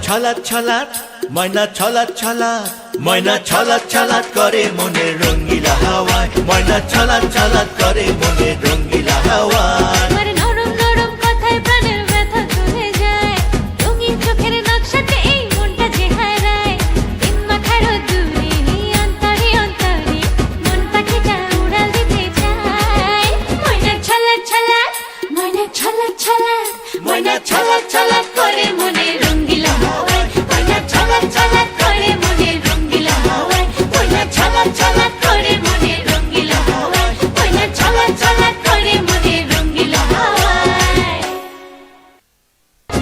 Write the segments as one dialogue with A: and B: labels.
A: ছলাৎ ছলাৎ, ময়না ছলাৎ ছলাৎ, ময়না ছলাৎ ছলাৎ করে মনের রঙ্গিলা হাওয়ায়, ময়না ছলাৎ ছলাৎ করে মনের রঙ্গিলা হাওয়ায়।
B: তোমার নরম নরম কথায় প্রাণের ব্যথা চলে যায়, রঙিন চোখের নকশাতে এই মনটা যে হারায়। দিন মাথার দূরে অন্তরে অন্তরে মন পাখিটা উড়াল দিতে চায়। ময়না ছলাৎ ছলাৎ, ময়না ছলাৎ ছলাৎ, ময়না ছলাৎ ছলাৎ করে মনের রঙ্গিলা হাওয়ায়, ময়না ছলাৎ ছলাৎ করে মনের রঙ্গিলা হাওয়ায়, ময়না ছলাৎ ছলাৎ করে মনের রঙ্গিলা হাওয়ায়, ময়না ছলাৎ ছলাৎ করে মনের রঙ্গিলা হাওয়ায়।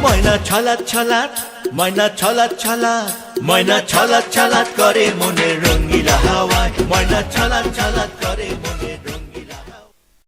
A: ময়না ছলাৎ ছলাৎ, ময়না ছলাৎ ছলাৎ, ময়না ছলাৎ ছলাৎ করে মনের রঙ্গিলা হাওয়ায়, ময়না ছলাৎ ছলাৎ করে মনের